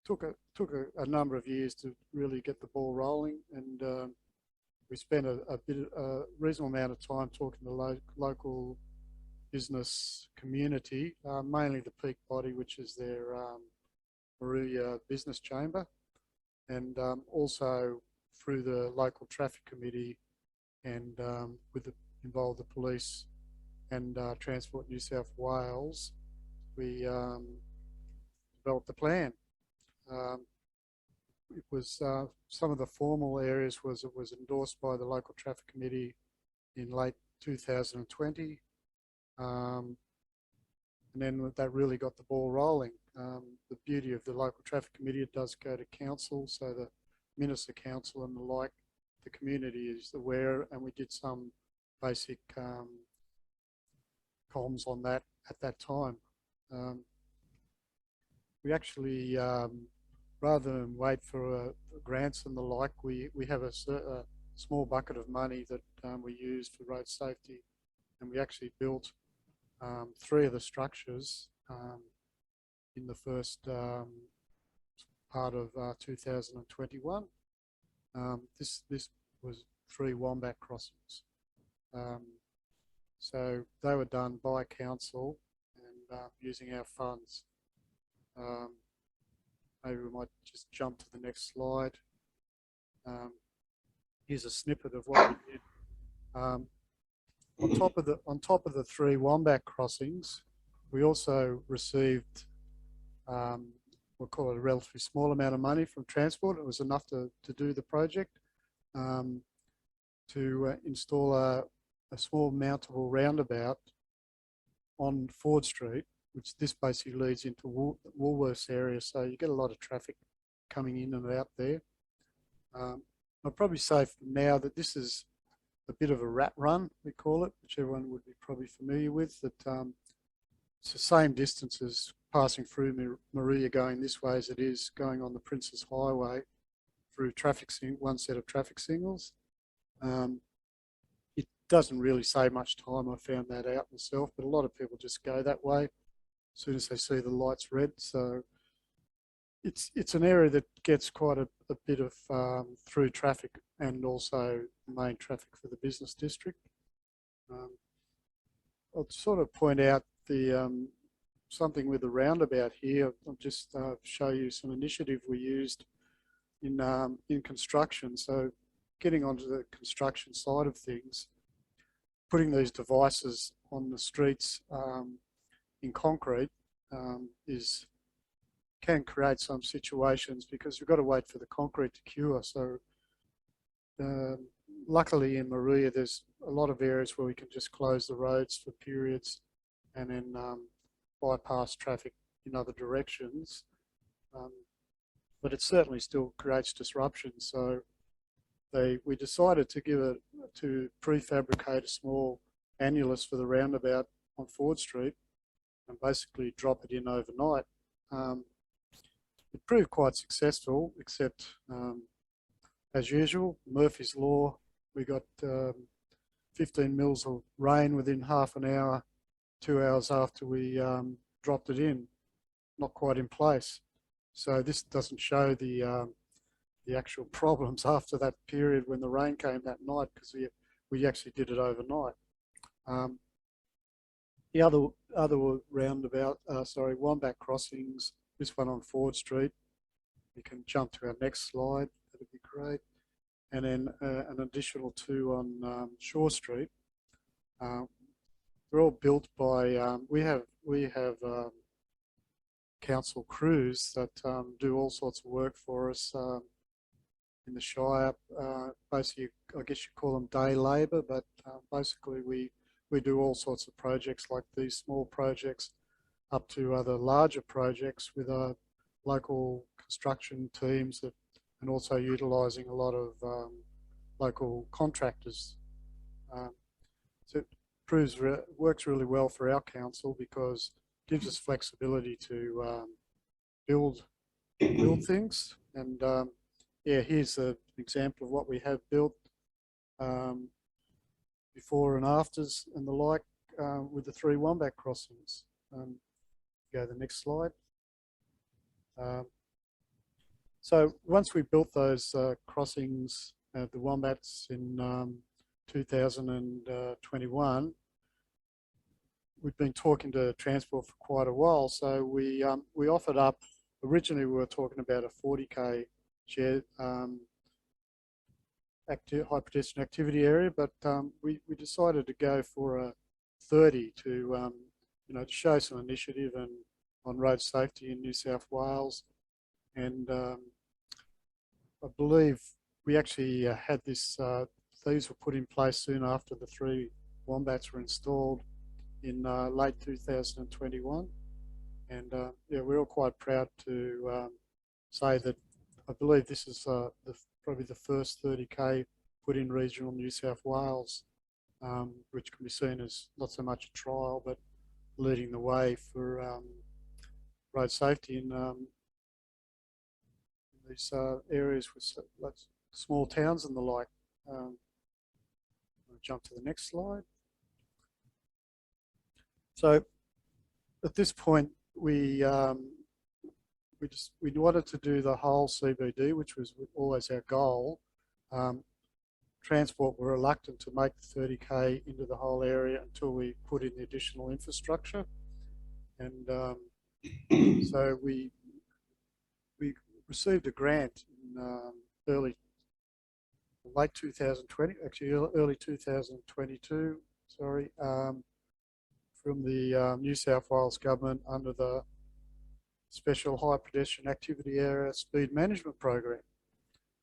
took a number of years to really get the ball rolling, and we spent a reasonable amount of time talking to the local business community, mainly the peak body, which is their Maria Business Chamber, and also through the local traffic committee, and involved the police and Transport New South Wales. We developed the plan. It was some of the formal areas it was endorsed by the local traffic committee in late 2020, and then that really got the ball rolling. The beauty of the local traffic committee, it does go to council, so the Minister Council and the like, the community is aware, and we did some basic comms on that at that time. We actually, rather than wait for grants and the like, we have a small bucket of money that we used for road safety, and we actually built 3 of the structures in the first part of 2021. This was 3 wombat crossings. So they were done by council and using our funds. Maybe we might just jump to the next slide. Here's a snippet of what we did. On top of the 3 wombat crossings, we also received we'll call it a relatively small amount of money from transport. It was enough to do the project, to install a small mountable roundabout on Ford Street, which this basically leads into Woolworths area. So you get a lot of traffic coming in and out there. I'll probably say for now that this is a bit of a rat run, we call it, which everyone would be probably familiar with, that it's the same distance as passing through Maria going this way as it is going on the Princes Highway through one set of traffic signals. It doesn't really save much time, I found that out myself, but a lot of people just go that way as soon as they see the lights red. So it's an area that gets quite a bit of through traffic and also main traffic for the business district. I'll sort of point out the something with the roundabout here. I'll just show you some initiative we used in construction. So getting onto the construction side of things, putting these devices on the streets in concrete can create some situations because you've got to wait for the concrete to cure. So luckily in Maria, there's a lot of areas where we can just close the roads for periods and then bypass traffic in other directions. But it certainly still creates disruption. So we decided to prefabricate a small annulus for the roundabout on Ford Street and basically drop it in overnight. It proved quite successful, except as usual, Murphy's Law, we got 15 mils of rain within half an hour, 2 hours after we dropped it in, not quite in place. So this doesn't show the actual problems after that period when the rain came that night, because we actually did it overnight. The other roundabout, wombat crossings, this one on Ford Street. We can jump to our next slide, that'd be great. And then an additional 2 on Shore Street. They're all built by, we have council crews that do all sorts of work for us in the Shire. Basically, I guess you call them day labour, but basically we do all sorts of projects like these small projects up to other larger projects with our local construction teams and also utilising a lot of local contractors. So it works really well for our council because it gives us flexibility to build things. And yeah, here's an example of what we have built before and afters and the like with the 3 wombat crossings. Go to the next slide. So once we built those crossings, the wombats in 2021, we've been talking to transport for quite a while. So we offered up, originally we were talking about a 40k share high pedestrian activity area, but we decided to go for a 30 to to show some initiative on road safety in New South Wales. And I believe we actually had this, these were put in place soon after the 3 wombats were installed in late 2021. And yeah, we're all quite proud to say that I believe this is probably the first 30k put in regional New South Wales, which can be seen as not so much a trial, but leading the way for road safety in these areas with like small towns and the like. I'll jump to the next slide. So at this point, we wanted to do the whole CBD, which was always our goal. Transport were reluctant to make the 30k into the whole area until we put in the additional infrastructure, and so we received a grant in late 2020, actually early 2022, sorry, from the New South Wales government under the Special High Pedestrian Activity Area Speed Management Program,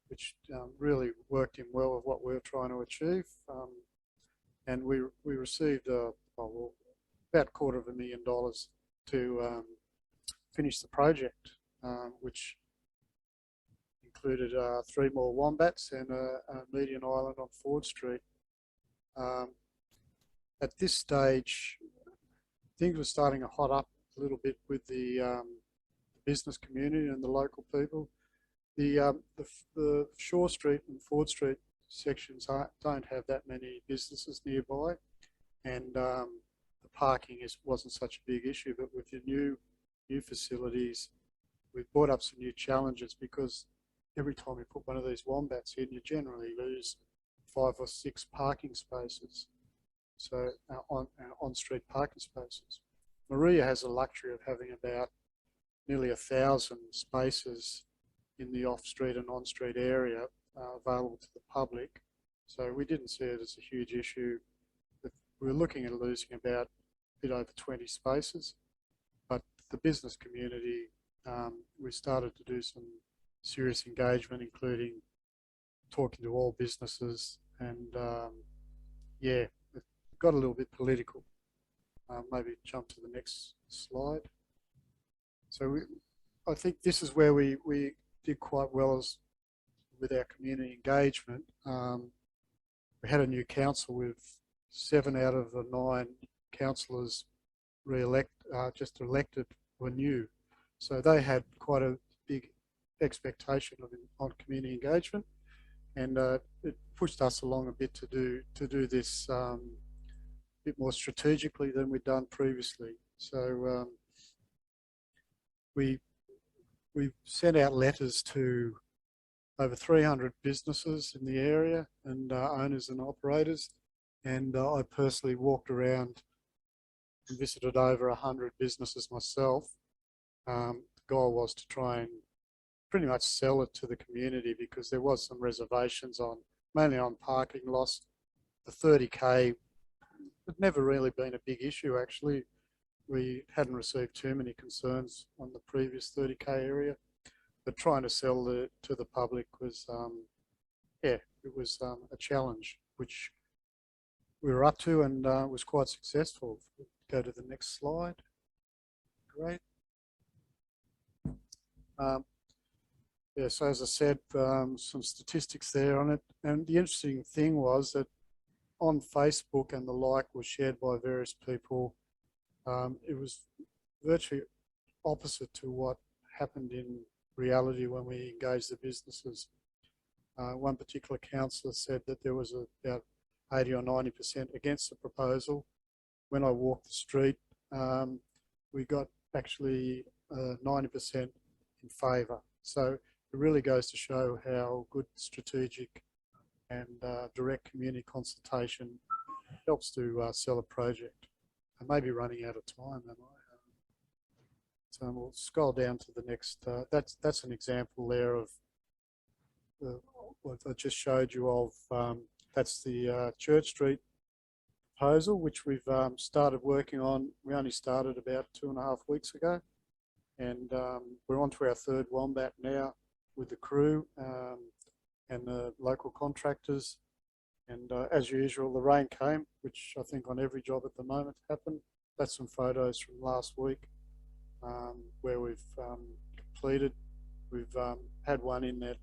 which really worked in well with what we were trying to achieve. And we received about $250,000 to finish the project, which included 3 more wombats and a median island on Ford Street. At this stage, things were starting to hot up a little bit with the business community and the local people. The Shore Street and Ford Street sections don't have that many businesses nearby, and the parking wasn't such a big issue. But with the new facilities, we've brought up some new challenges, because every time you put one of these wombats in, you generally lose 5 or 6 parking spaces. So on-street parking spaces. Maria has the luxury of having about nearly 1,000 spaces in the off-street and on-street area available to the public. So we didn't see it as a huge issue. We were looking at losing about a bit over 20 spaces, but the business community, we started to do some serious engagement, including talking to all businesses, and yeah, it got a little bit political. Maybe jump to the next slide. So I think this is where we did quite well with our community engagement. We had a new council with 7 out of the 9 councillors just elected were new. So they had quite a big expectation on community engagement, and it pushed us along a bit to do this a bit more strategically than we'd done previously. So we sent out letters to over 300 businesses in the area and owners and operators, and I personally walked around and visited over 100 businesses myself. The goal was to try and pretty much sell it to the community, because there was some reservations mainly on parking loss. The 30k had never really been a big issue, actually. We hadn't received too many concerns on the previous 30k area, but trying to sell to the public was, yeah, it was a challenge, which we were up to, and was quite successful. Go to the next slide. Great. Yeah, so as I said, some statistics there on it, and the interesting thing was that on Facebook and the like was shared by various people. It was virtually opposite to what happened in reality when we engaged the businesses. One particular councillor said that there was about 80 or 90% against the proposal. When I walked the street, we got actually 90% in favour. So it really goes to show how good strategic and direct community consultation helps to sell a project. I may be running out of time, am I? So we'll scroll down to the next. That's an example there of what I just showed you of. That's the Church Street proposal, which we've started working on. We only started about 2.5 weeks ago, and we're on to our 3rd wombat now with the crew and the local contractors. And as usual, the rain came, which I think on every job at the moment happened. That's some photos from last week where we've completed. We've had one in that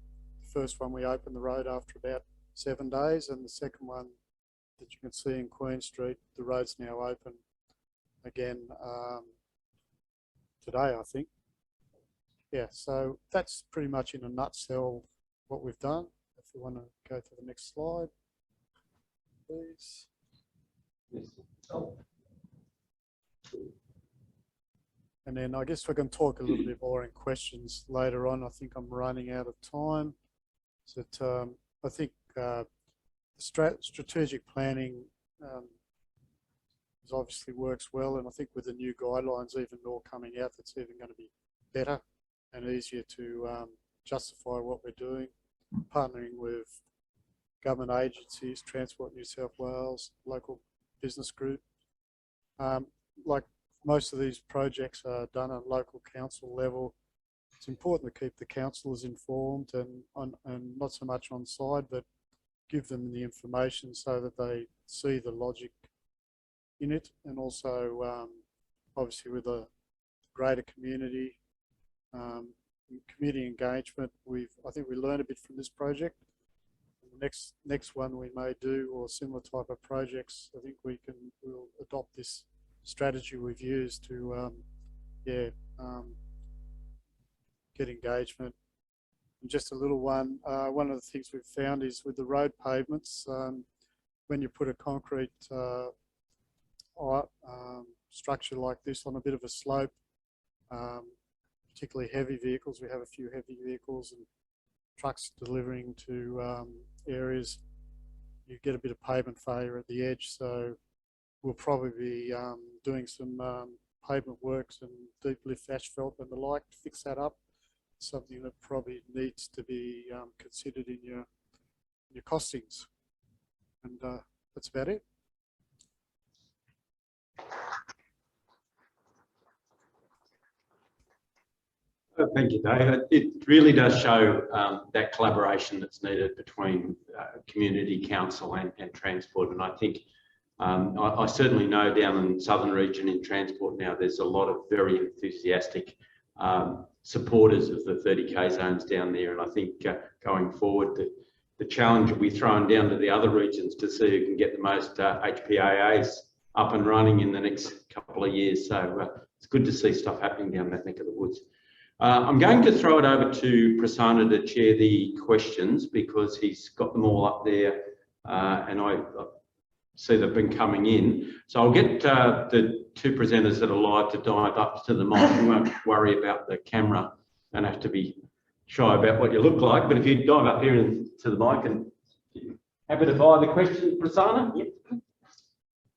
first one we opened the road after about 7 days, and the second one that you can see in Queen Street, the road's now open again today, I think. Yeah, so that's pretty much in a nutshell what we've done. if you want to go to the next slide, please. And then I guess we can talk a little bit more in questions later on. I think I'm running out of time. So I think strategic planning obviously works well, and I think with the new guidelines, even more coming out, it's even going to be better and easier to justify what we're doing. Partnering with government agencies, Transport New South Wales, local business group. Like most of these projects are done at local council level. It's important to keep the councillors informed and not so much on side, but give them the information so that they see the logic in it, and also obviously with a greater community engagement. I think we learned a bit from this project. The next one we may do, or similar type of projects, I think we'll adopt this strategy we've used to get engagement. And just a little one. One of the things we've found is with the road pavements, when you put a concrete structure like this on a bit of a slope, particularly heavy vehicles, we have a few heavy vehicles and trucks delivering to areas, you get a bit of pavement failure at the edge. So we'll probably be doing some pavement works and deep lift asphalt and the like to fix that up. Something that probably needs to be considered in your costings. And that's about it. Thank you, Dave. It really does show that collaboration that's needed between community, council and transport. And I think I certainly know down in the southern region in transport now, there's a lot of very enthusiastic supporters of the 30K zones down there. And I think going forward, the challenge will be thrown down to the other regions to see who can get the most HPAAs up and running in the next couple of years. So it's good to see stuff happening down that neck of the woods. I'm going to throw it over to Prasanna to chair the questions because he's got them all up there and I see they've been coming in. So I'll get the two presenters that are live to dive up to the mic. You won't worry about the camera and have to be shy about what you look like. But if you dive up here to the mic and happy to fire the question, Prasanna. Yep.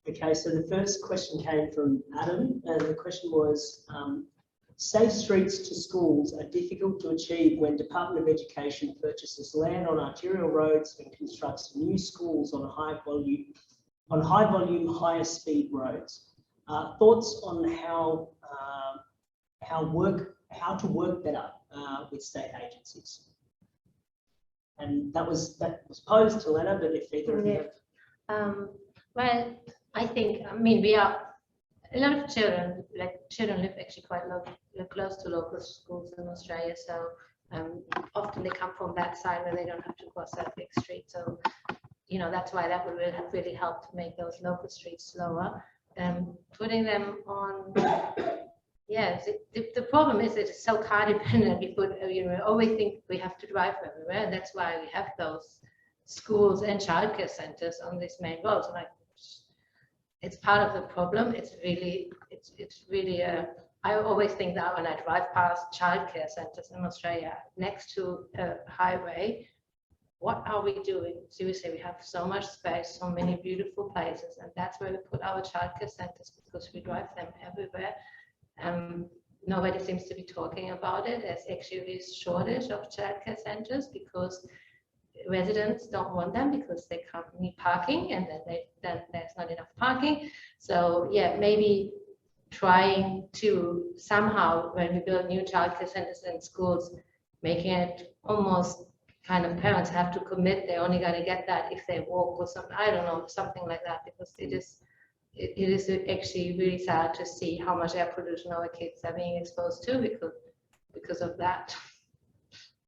Okay, so the first question came from Adam, and the question was, safe streets to schools are difficult to achieve when Department of Education purchases land on arterial roads and constructs new schools on high volume, higher speed roads. Thoughts on how to work better with state agencies? And that was posed to Lena, but if either of you have. Well, I mean, we are a lot of children live actually quite close to local schools in Australia, so often they come from that side where they don't have to cross that big street. So, you know, that's why that would really help to make those local streets slower. Putting them on, yes, the problem is that it's so car dependent. We always think we have to drive everywhere, and that's why we have those schools and childcare centers on these main roads. And it's part of the problem. It's really I always think that when I drive past childcare centers in Australia next to a highway, what are we doing? Seriously, we have so much space, so many beautiful places, and that's where we put our childcare centers because we drive them everywhere. Nobody seems to be talking about it. There's actually a shortage of childcare centers because residents don't want them because they can't need parking, and then there's not enough parking. So yeah, maybe trying to somehow, when we build new childcare centers in schools, making it almost kind of parents have to commit they're only going to get that if they walk or something. I don't know, something like that, because it is actually really sad to see how much air pollution our kids are being exposed to because of that.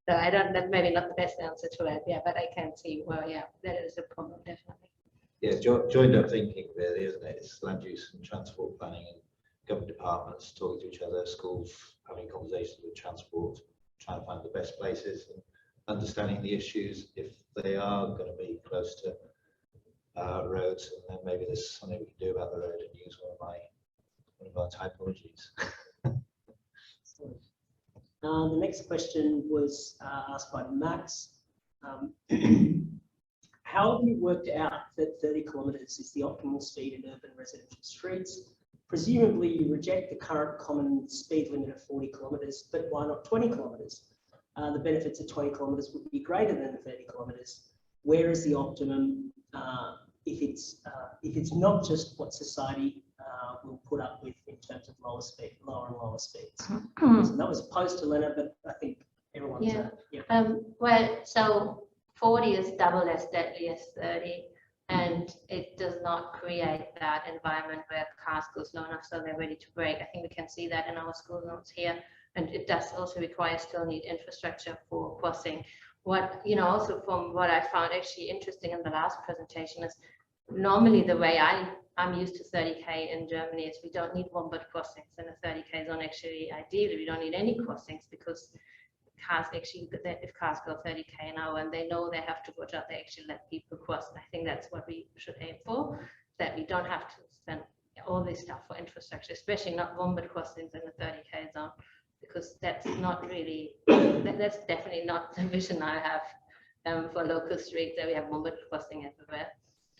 So that's maybe not the best answer to it, yeah, but I can see, well, yeah, that is a problem, definitely. Yeah, joined up thinking really, isn't it? It's land use and transport planning and government departments talking to each other, schools having conversations with transport, trying to find the best places and understanding the issues. If they are going to be close to roads, and then maybe there's something we can do about the road and use one of our typologies. The next question was asked by Max. How have you worked out that 30 kilometres is the optimal speed in urban residential streets? Presumably you reject the current common speed limit of 40 kilometres, but why not 20 kilometres? The benefits of 20 kilometres would be greater than the 30 kilometres. Where is the optimum if it's not just what society will put up with in terms of lower and lower speeds? So that was posed to Lena, but I think everyone's well, so 40 is double as deadly as 30, and it does not create that environment where cars go slow enough so they're ready to brake. I think we can see that in our school notes here, and it does also require still need infrastructure for crossing. What, also from what I found actually interesting in the last presentation is normally the way I'm used to 30k in Germany is we don't need wombat crossings in a 30k zone. Actually, ideally, we don't need any crossings because cars actually, if cars go 30k an hour and they know they have to watch out, they actually let people cross. And I think that's what we should aim for, that we don't have to spend all this stuff for infrastructure, especially not wombat crossings in the 30k zone, because that's not really, that's definitely not the vision I have for local streets, that we have wombat crossing everywhere.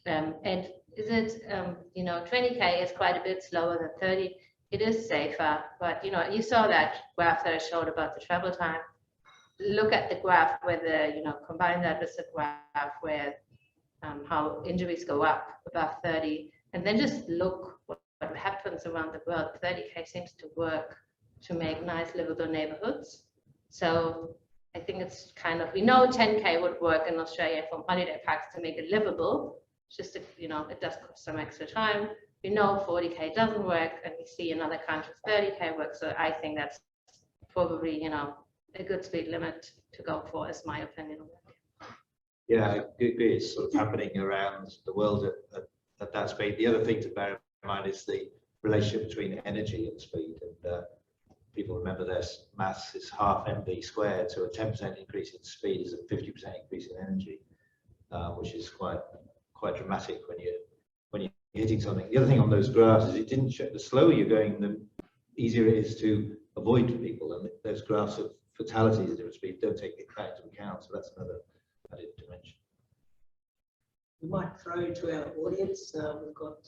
And is it, 20k is quite a bit slower than 30. It is safer, but you saw that graph that I showed about the travel time. Look at the graph where combine that with the graph where how injuries go up above 30, and then just look what happens around the world. 30k seems to work to make nice livable neighborhoods. So I think it's kind of, we know 10k would work in Australia from holiday parks to make it livable. Just if, it does cost some extra time. We know 40k doesn't work, and we see in other countries 30k works. So I think that's probably, a good speed limit to go for, is my opinion. Yeah, I agree. It's sort of happening around the world at that speed. The other thing to bear in mind is the relationship between energy and speed. And people remember this maths is half mv squared, so a 10% increase in speed is a 50% increase in energy, which is quite dramatic when you're hitting something. The other thing on those graphs is it didn't show, the slower you're going, the easier it is to avoid people, and those graphs of fatalities at different speeds don't take that into account. So that's another added dimension. We might throw to our audience. We've got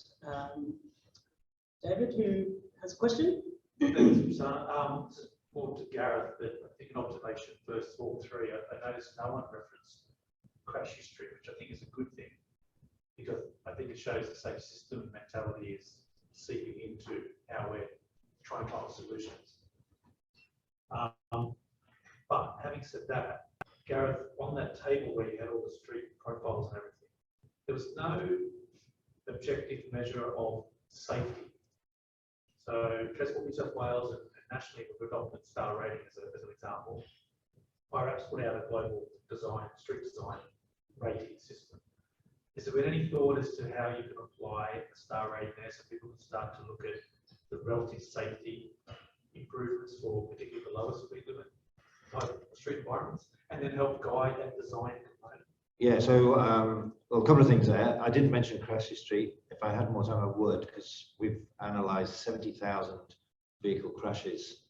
David, who has a question. Thanks, Susanna. More to Gareth, but I think an observation first of all three. I noticed no one referenced crash history, which I think is a good thing, because I think it shows the safe system mentality is seeping into how we're trying to find solutions. But having said that, Gareth, on that table where you had all the street profiles and everything, there was no objective measure of safety. So Transport New South Wales and nationally we've adopted star rating as an example. IRAP's put out a global street design rating system. Has there been any thought as to how you can apply a star rating there so people can start to look at the relative safety improvements for particularly the lower speed limit type street environments, and then help guide that design component? Yeah, so well, a couple of things there. I didn't mention crash history. If I had more time, I would, because we've analysed 70,000 vehicle crashes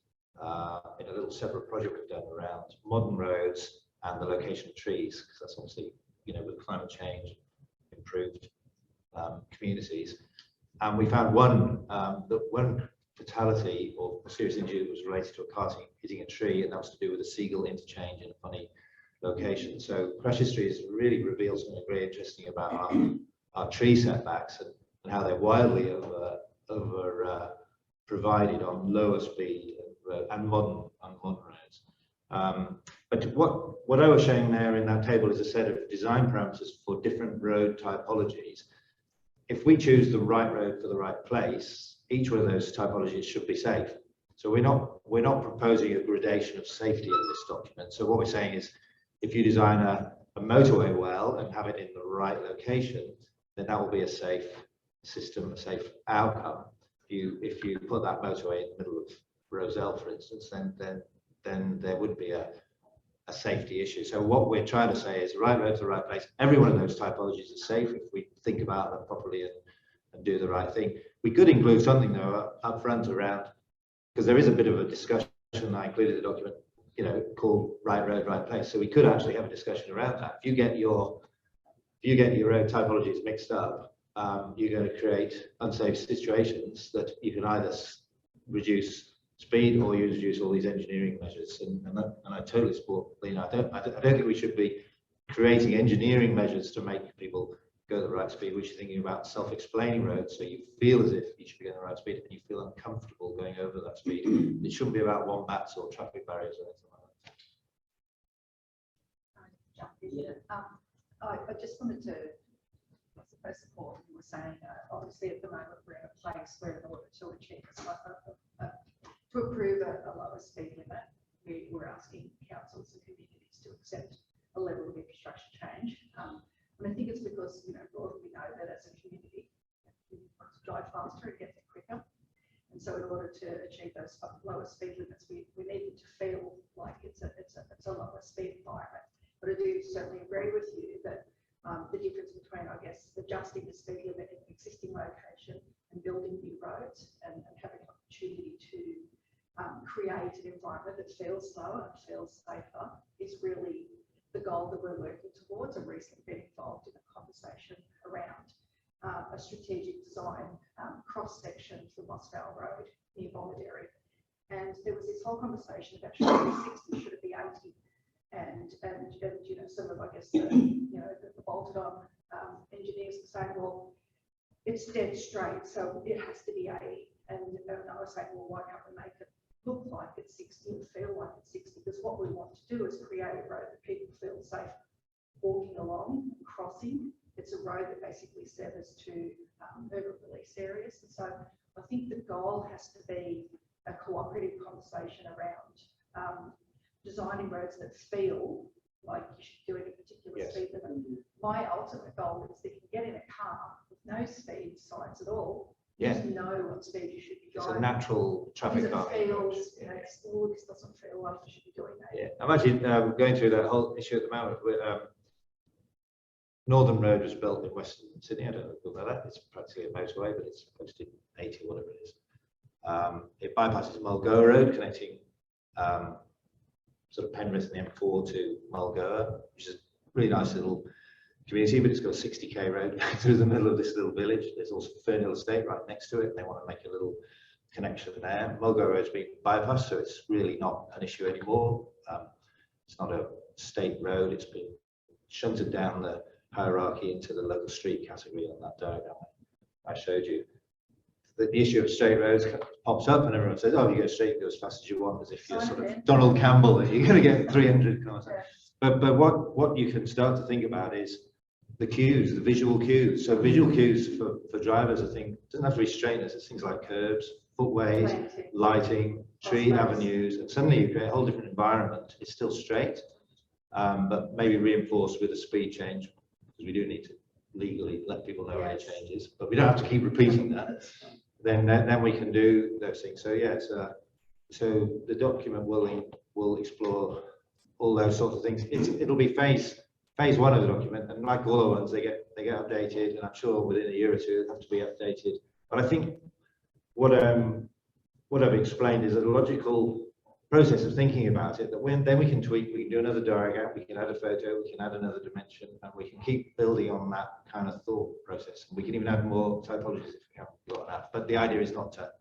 in a little separate project we've done around modern roads and the location of trees, because that's obviously, with climate change, improved communities. And we found one fatality or serious injury was related to a car hitting a tree, and that was to do with a seagull interchange in a funny location. So crash history has really revealed something very interesting about our tree setbacks and how they're wildly over provided on lower speed and modern roads. But what I was showing there in that table is a set of design parameters for different road typologies. If we choose the right road for the right place, each one of those typologies should be safe. So we're not proposing a gradation of safety in this document. So what we're saying is, if you design a motorway well and have it in the right location, then that will be a safe system, a safe outcome. If you put that motorway in the middle of Roselle, for instance, then there would be a a safety issue. So what we're trying to say is the right road to the right place. Every one of those typologies is safe if we think about them properly and do the right thing. We could include something though up front around, because there is a bit of a discussion, I included the document, you know, called right road, right place. So we could actually have a discussion around that. If you get your road typologies mixed up, you're going to create unsafe situations that you can either reduce speed or you reduce all these engineering measures. And I totally support Lena. I don't think we should be creating engineering measures to make people go the right speed. We should be thinking about self-explaining roads, so you feel as if you should be going the right speed and you feel uncomfortable going over that speed. It shouldn't be about wombats or traffic barriers or anything like that. Jump in here. I just wanted to, I suppose, support what you were saying. Obviously, at the moment, we're in a place where in order to achieve to approve a lower speed limit, we're asking councils and communities to accept a level of infrastructure change. And I think it's because, you know, broadly we know that as a community, we want to drive faster and get there quicker. And so in order to achieve those lower speed limits, we need it to feel like it's a lower speed environment. But I do certainly agree with you that the difference between, I guess, adjusting the speed limit in an existing location and building new roads and having an opportunity to create an environment that feels slower and feels safer is really the goal that we're working towards. I've recently been involved in a conversation around a strategic design cross-section for Mosvale Road near Bomaderry. And there was this whole conversation about should it be 60, should it be 80? And you know, some of, I guess, the bolted on engineers were saying, well, it's dead straight, so it has to be 80. And I was saying, well, why can't we make it look like it's 60 and feel like it's 60? Because what we want to do is create a road that people feel safe walking along, crossing. It's a road that basically severs to urban release areas. And so I think the goal has to be a cooperative conversation around designing roads that feel like you should do it at a particular speed limit. My ultimate goal is that you can get in a car with no speed signs at all. You just know what speed you should be driving. It's a natural traffic calming. Feels, you know, this doesn't feel like you should be doing that. Yeah, I'm actually going through that whole issue at the moment. Northern Road was built in Western Sydney. I don't know if you know that. It's practically a motorway, but it's posted 80 or whatever it is. It bypasses Mulgoa Road, connecting sort of Penrith and the M4 to Mulgoa, which is a really nice little community, but it's got a 60k road through the middle of this little village. There's also Fernhill Estate right next to it. They want to make a little connection there. Mulgoa Road's been bypassed, so it's really not an issue anymore. It's not a state road. It's been shunted down the hierarchy into the local street category on that diagram I showed you. The issue of straight roads pops up and everyone says, oh, you go straight, you go as fast as you want, as if you're sort of Donald Campbell, you're going to get 300 cars. But what you can start to think about is the cues, the visual cues. So visual cues for drivers, I think, doesn't have to be straighteners. It's things like curbs, footways, lighting, tree avenues, and suddenly you create a whole different environment. It's still straight, but maybe reinforced with a speed change, because we do need to legally let people know any changes, but we don't have to keep repeating that. Then we can do those things. So yeah, so the document will explore all those sorts of things. It'll be phase one of the document, and like all the ones, they get updated, and I'm sure within a year or two they'll have to be updated. But I think what I've explained is a logical process of thinking about it, that then we can tweak, we can do another diagram, we can add a photo, we can add another dimension, and we can keep building on that kind of thought process. We can even add more typologies if we haven't got enough. But the idea is not to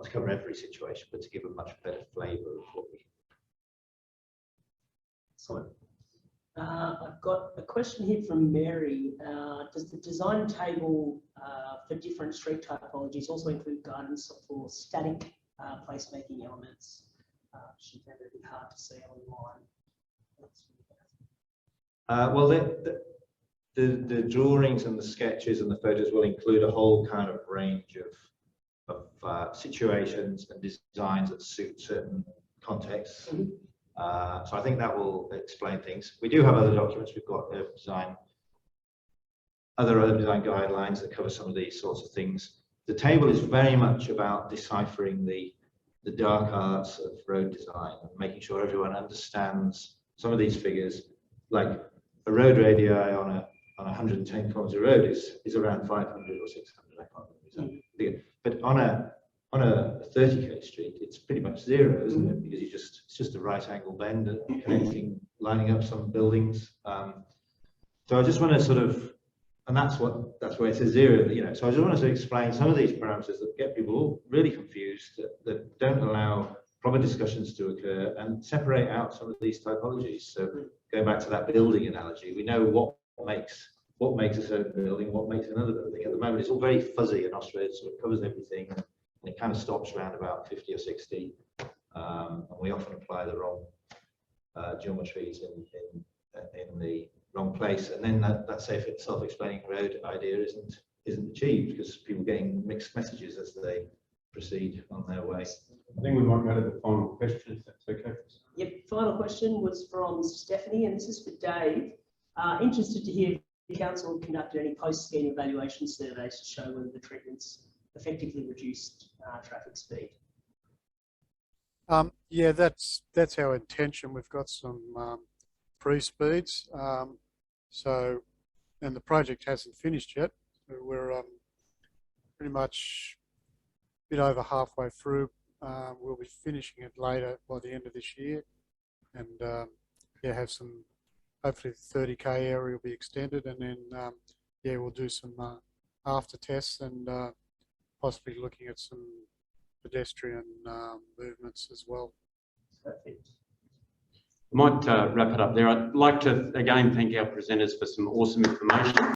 cover every situation, but to give a much better flavour of what we. Excellent. I've got a question here from Mary. Does the design table for different street typologies also include guidance for static placemaking elements? Should never be hard to see online. Well, the drawings and the sketches and the photos will include a whole kind of range of situations and designs that suit certain contexts. So I think that will explain things. We do have other documents. We've got other urban design guidelines that cover some of these sorts of things. The table is very much about deciphering the dark arts of road design and making sure everyone understands some of these figures, like a road radii on a 110 kilometre road is around 500 or 600. I can't remember exactly. But on a 30k street, it's pretty much zero, isn't it? Because it's just a right angle bend connecting, lining up some buildings. So I just want to sort of, and that's where it says zero, you know. So I just wanted to explain some of these parameters that get people all really confused, that don't allow proper discussions to occur, and separate out some of these typologies. So going back to that building analogy, we know what makes a certain building, what makes another building. At the moment, it's all very fuzzy in Australia, so it covers everything, and it kind of stops around about 50 or 60, and we often apply the wrong geometries in the wrong place, and then that self-explaining road idea isn't achieved because people are getting mixed messages as they proceed on their way. I think we might go to the final question, if that's okay. Yep, final question was from Stephanie, and this is for Dave. Interested to hear if the council conducted any post-scheme evaluation surveys to show whether the treatments effectively reduced traffic speed. Yeah, that's our intention. We've got some pre-speeds. And the project hasn't finished yet. We're pretty much a bit over halfway through. We'll be finishing it later by the end of this year, and yeah, have some. Hopefully, the 30k area will be extended, and then yeah, we'll do some after tests and possibly looking at some pedestrian movements as well. Perfect. I might wrap it up there. I'd like to again thank our presenters for some awesome information.